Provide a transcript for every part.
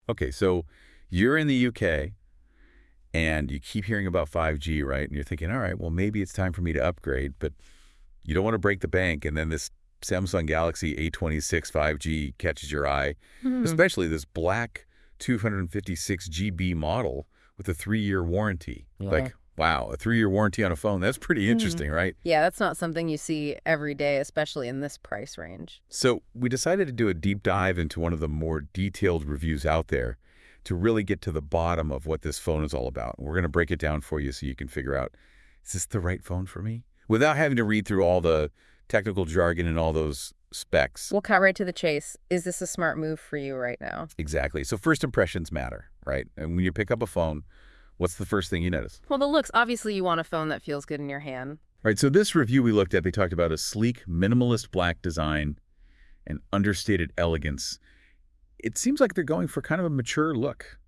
Okay, so you're in the UK and you keep hearing about 5G, right? And you're thinking, all right, well, maybe it's time for me to upgrade, but you don't want to break the bank. And then this Samsung Galaxy A26 5G catches your eye, Mhm. especially this black 256 GB model with a 3-year warranty. Yeah. Like, wow, a 3-year warranty on a phone. That's pretty Mhm. interesting, right? Yeah, that's not something you see every day, especially in this price range. So we decided to do a deep dive into one of the more detailed reviews out there to really get to the bottom of what this phone is all about. We're going to break it down for you so you can figure out, is this the right phone for me? Without having to read through all the technical jargon and all those specs. We'll cut right to the chase. Is this a smart move for you right now? Exactly. So first impressions matter, right? And when you pick up a phone, what's the first thing you notice? Well, the looks, obviously you want a phone that feels good in your hand. Right, so this review we looked at, they talked about a sleek, minimalist black design and understated elegance. It seems like they're going for kind of a mature look.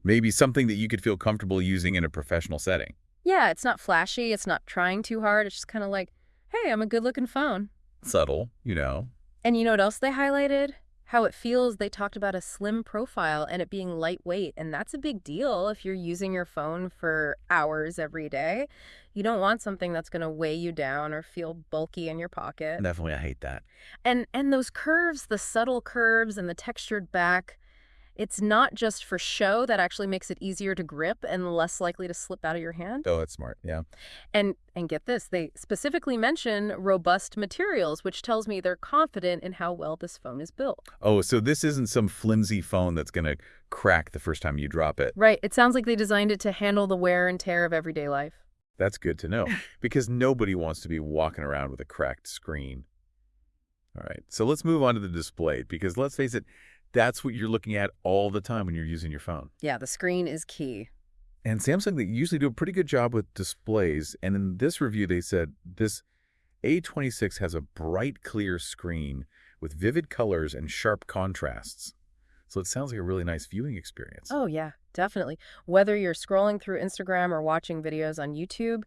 Maybe something that you could feel comfortable using in a professional setting. Yeah, it's not flashy, it's not trying too hard, it's just kind of like, hey, I'm a good-looking phone. Subtle, you know. And you know what else they highlighted? How it feels. They talked about a slim profile and it being lightweight, and that's a big deal if you're using your phone for hours every day. You don't want something that's going to weigh you down or feel bulky in your pocket. Definitely, I hate that. And those curves, the subtle curves and the textured back, it's not just for show. That actually makes it easier to grip and less likely to slip out of your hand. Oh, that's smart, yeah. And get this, they specifically mention robust materials, which tells me they're confident in how well this phone is built. Oh, so this isn't some flimsy phone that's going to crack the first time you drop it. Right, it sounds like they designed it to handle the wear and tear of everyday life. That's good to know, because nobody wants to be walking around with a cracked screen. All right, so let's move on to the display, because let's face it, that's what you're looking at all the time when you're using your phone. Yeah, the screen is key. And Samsung, they usually do a pretty good job with displays. And in this review, they said this A26 has a bright, clear screen with vivid colors and sharp contrasts. So it sounds like a really nice viewing experience. Oh, yeah, definitely. Whether you're scrolling through Instagram or watching videos on YouTube,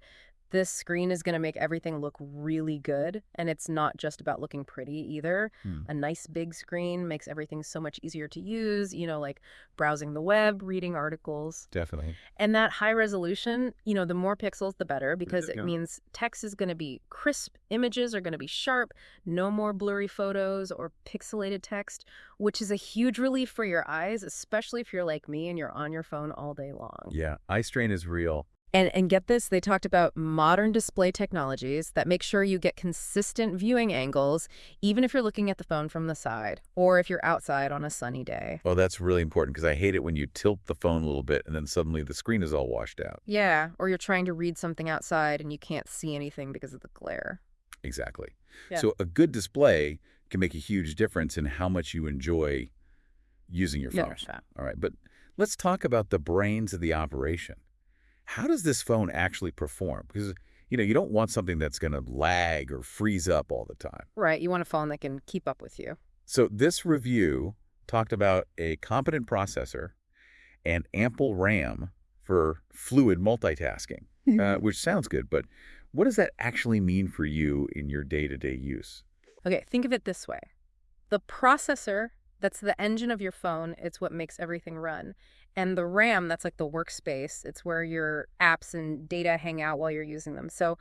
this screen is going to make everything look really good. And it's not just about looking pretty either. Hmm, A nice big screen makes everything so much easier to use, like browsing the web, reading articles. definitely. And that high resolution, the more pixels, the better, because it Yeah. means text is going to be crisp, images are going to be sharp, no more blurry photos or pixelated text, which is a huge relief for your eyes, especially if you're like me and you're on your phone all day long. Yeah, eye strain is real. And get this, they talked about modern display technologies that make sure you get consistent viewing angles, even if you're looking at the phone from the side or if you're outside on a sunny day. Oh, that's really important, because I hate it when you tilt the phone a little bit and then suddenly the screen is all washed out. Yeah, or you're trying to read something outside and you can't see anything because of the glare. Exactly. Yeah. So a good display can make a huge difference in how much you enjoy using your phone. Notice that. All right, but let's talk about the brains of the operation. How does this phone actually perform? Because, you don't want something that's going to lag or freeze up all the time. Right, you want a phone that can keep up with you. So this review talked about a competent processor and ample RAM for fluid multitasking, which sounds good, but what does that actually mean for you in your day-to-day use? Okay, think of it this way. The processor, that's the engine of your phone, it's what makes everything run. And the RAM, that's like the workspace. It's where your apps and data hang out while you're using them. So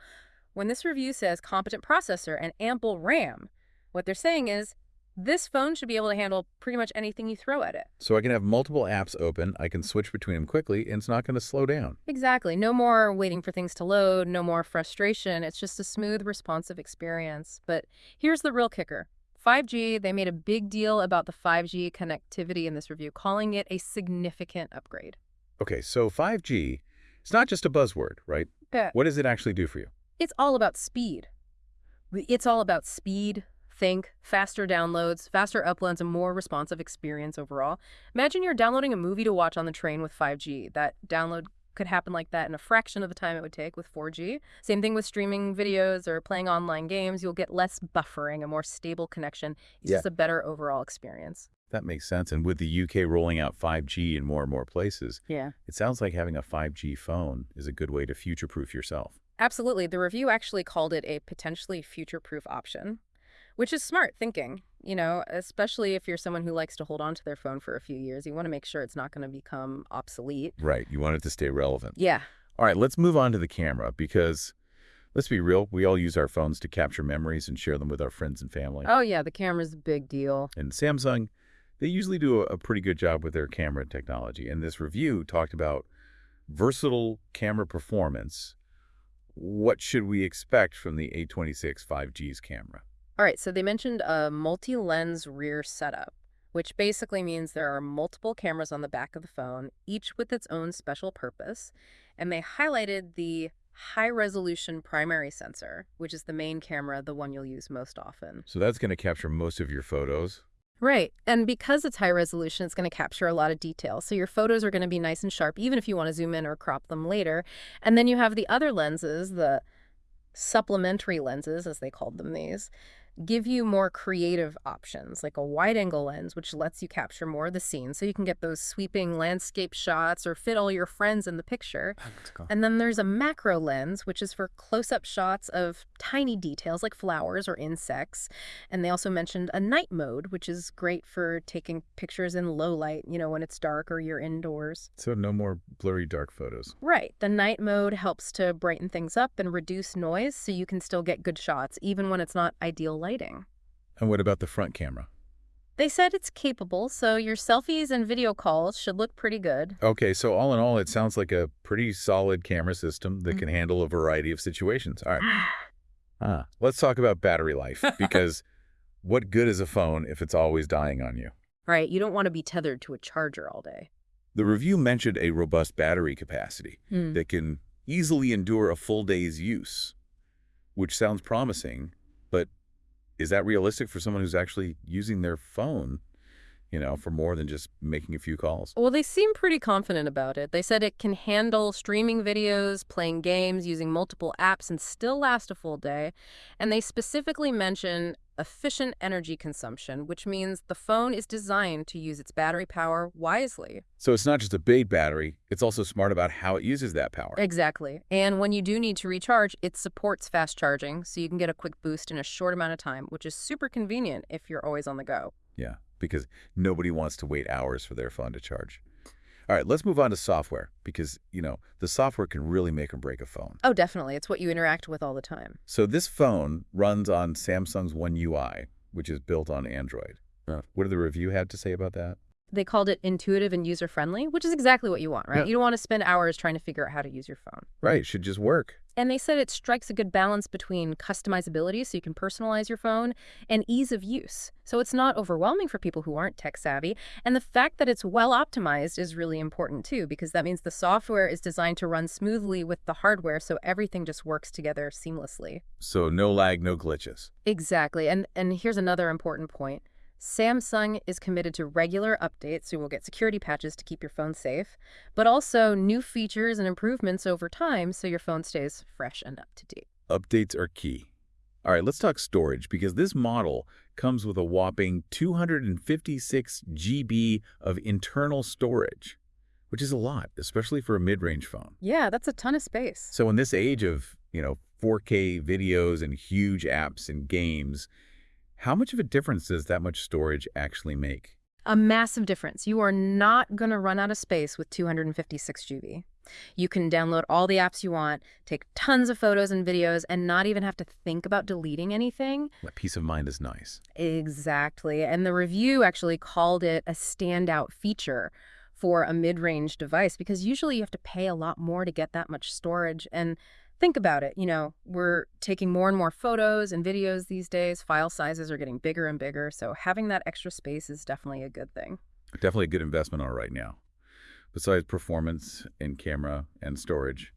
when this review says competent processor and ample RAM, what they're saying is this phone should be able to handle pretty much anything you throw at it. So I can have multiple apps open, I can switch between them quickly, and it's not going to slow down. Exactly. No more waiting for things to load, no more frustration. It's just a smooth, responsive experience. But here's the real kicker. 5G, they made a big deal about the 5G connectivity in this review, calling it a significant upgrade. Okay, so 5G, it's not just a buzzword, right? Yeah. What does it actually do for you? It's all about speed. It's all about speed, faster downloads, faster uploads, a more responsive experience overall. Imagine you're downloading a movie to watch on the train with 5G. That download could happen like that in a fraction of the time it would take with 4G. Same thing with streaming videos or playing online games. You'll get less buffering, a more stable connection. It's Yeah. just a better overall experience. That makes sense. And with the UK rolling out 5G in more and more places, Yeah. it sounds like having a 5G phone is a good way to future-proof yourself. Absolutely. The review actually called it a potentially future-proof option, which is smart thinking, especially if you're someone who likes to hold on to their phone for a few years. You want to make sure it's not going to become obsolete. Right. You want it to stay relevant. Yeah. All right, let's move on to the camera because let's be real, we all use our phones to capture memories and share them with our friends and family. Oh, yeah, the camera's a big deal. And Samsung, they usually do a pretty good job with their camera technology. And this review talked about versatile camera performance. What should we expect from the A26 5G's camera? All right, so they mentioned a multi-lens rear setup, which basically means there are multiple cameras on the back of the phone, each with its own special purpose. And they highlighted the high-resolution primary sensor, which is the main camera, the one you'll use most often. So that's going to capture most of your photos. Right. And because it's high resolution, it's going to capture a lot of detail. So your photos are going to be nice and sharp, even if you want to zoom in or crop them later. And then you have the other lenses, the supplementary lenses, as they called them these, give you more creative options, like a wide-angle lens, which lets you capture more of the scene, so you can get those sweeping landscape shots or fit all your friends in the picture. That's cool. And then there's a macro lens, which is for close-up shots of tiny details like flowers or insects. And they also mentioned a night mode, which is great for taking pictures in low light, when it's dark or you're indoors. So no more blurry dark photos. Right. The night mode helps to brighten things up and reduce noise so you can still get good shots, even when it's not ideal lighting. And what about the front camera? They said it's capable, so your selfies and video calls should look pretty good. Okay, so all in all, it sounds like a pretty solid camera system that can handle a variety of situations. All right. Let's talk about battery life, because what good is a phone if it's always dying on you? Right, you don't want to be tethered to a charger all day. The review mentioned a robust battery capacity that can easily endure a full day's use, which sounds promising, but is that realistic for someone who's actually using their phone, for more than just making a few calls? Well, they seem pretty confident about it. They said it can handle streaming videos, playing games, using multiple apps, and still last a full day. And they specifically mention efficient energy consumption, which means the phone is designed to use its battery power wisely. So it's not just a big battery, it's also smart about how it uses that power. Exactly. And when you do need to recharge, it supports fast charging, so you can get a quick boost in a short amount of time, which is super convenient if you're always on the go. Yeah, because nobody wants to wait hours for their phone to charge. All right, let's move on to software because, the software can really make or break a phone. Oh, definitely. It's what you interact with all the time. So this phone runs on Samsung's One UI, which is built on Android. What did the review have to say about that? They called it intuitive and user-friendly, which is exactly what you want, right? Yeah. You don't want to spend hours trying to figure out how to use your phone. Right, it should just work. And they said it strikes a good balance between customizability, so you can personalize your phone, and ease of use. So it's not overwhelming for people who aren't tech-savvy. And the fact that it's well-optimized is really important, too, because that means the software is designed to run smoothly with the hardware, so everything just works together seamlessly. So no lag, no glitches. Exactly. And here's another important point. Samsung is committed to regular updates, so we'll get security patches to keep your phone safe, but also new features and improvements over time so your phone stays fresh and up to date. Updates are key. All right, let's talk storage because this model comes with a whopping 256 GB of internal storage, which is a lot, especially for a mid-range phone. Yeah, that's a ton of space. So in this age of, 4K videos and huge apps and games, how much of a difference does that much storage actually make? A massive difference. You are not going to run out of space with 256 GB. You can download all the apps you want, take tons of photos and videos, and not even have to think about deleting anything. That peace of mind is nice. Exactly. And the review actually called it a standout feature for a mid-range device because usually you have to pay a lot more to get that much storage. And think about it, we're taking more and more photos and videos these days. File sizes are getting bigger and bigger, so having that extra space is definitely a good thing. Definitely a good investment on right now. Besides performance in camera and storage,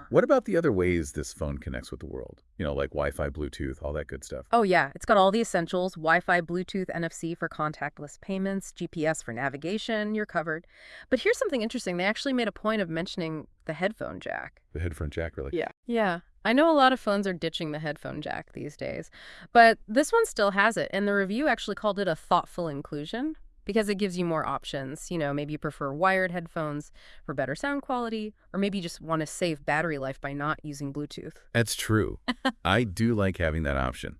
what about the other ways this phone connects with the world? Like Wi-Fi, Bluetooth, all that good stuff. Oh yeah, it's got all the essentials: Wi-Fi, Bluetooth, NFC for contactless payments, GPS for navigation, you're covered. But here's something interesting. They actually made a point of mentioning the headphone jack. The headphone jack, really? Yeah. I know a lot of phones are ditching the headphone jack these days, but this one still has it, and the review actually called it a thoughtful inclusion because it gives you more options. Maybe you prefer wired headphones for better sound quality, or maybe you just want to save battery life by not using Bluetooth. That's true. I do like having that option.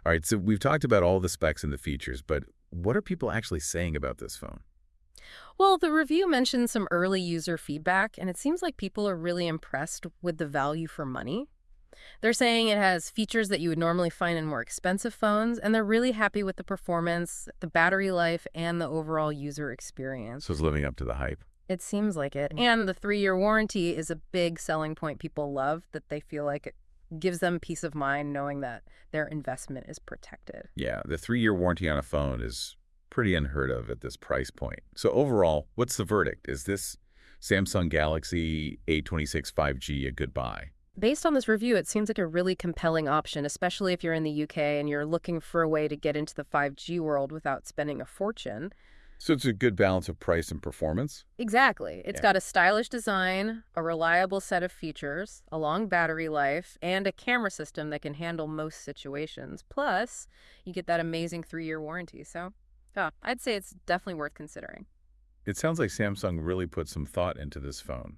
All right, so we've talked about all the specs and the features, but what are people actually saying about this phone? Well, the review mentions some early user feedback, and it seems like people are really impressed with the value for money. They're saying it has features that you would normally find in more expensive phones, and they're really happy with the performance, the battery life, and the overall user experience. So it's living up to the hype. It seems like it. And the 3-year warranty is a big selling point people love, that they feel like it gives them peace of mind knowing that their investment is protected. Yeah, the 3-year warranty on a phone is pretty unheard of at this price point. So overall, what's the verdict? Is this Samsung Galaxy A26 5G a good buy? Based on this review, it seems like a really compelling option, especially if you're in the UK and you're looking for a way to get into the 5G world without spending a fortune. So it's a good balance of price and performance? Exactly. It's Yeah. got a stylish design, a reliable set of features, a long battery life, and a camera system that can handle most situations. Plus, you get that amazing 3-year warranty. So, yeah, I'd say it's definitely worth considering. It sounds like Samsung really put some thought into this phone.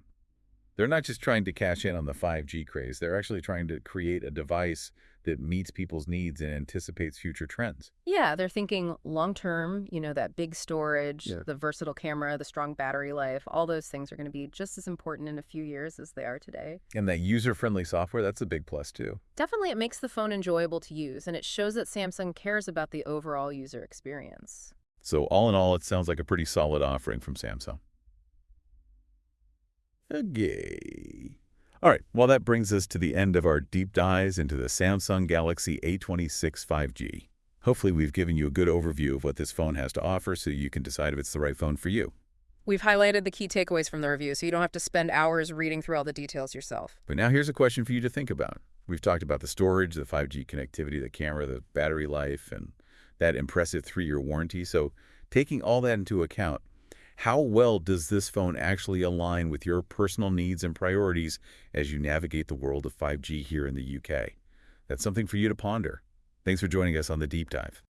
They're not just trying to cash in on the 5G craze. They're actually trying to create a device that meets people's needs and anticipates future trends. Yeah, they're thinking long term, that big storage, Yeah. the versatile camera, the strong battery life, all those things are going to be just as important in a few years as they are today. And that user-friendly software, that's a big plus too. Definitely, it makes the phone enjoyable to use, and it shows that Samsung cares about the overall user experience. So all in all, it sounds like a pretty solid offering from Samsung. Okay. All right, well, that brings us to the end of our deep dives into the Samsung Galaxy A26 5G. Hopefully, we've given you a good overview of what this phone has to offer so you can decide if it's the right phone for you. We've highlighted the key takeaways from the review, so you don't have to spend hours reading through all the details yourself. But now here's a question for you to think about. We've talked about the storage, the 5G connectivity, the camera, the battery life, and that impressive 3-year warranty. So taking all that into account, how well does this phone actually align with your personal needs and priorities as you navigate the world of 5G here in the UK? That's something for you to ponder. Thanks for joining us on the Deep Dive.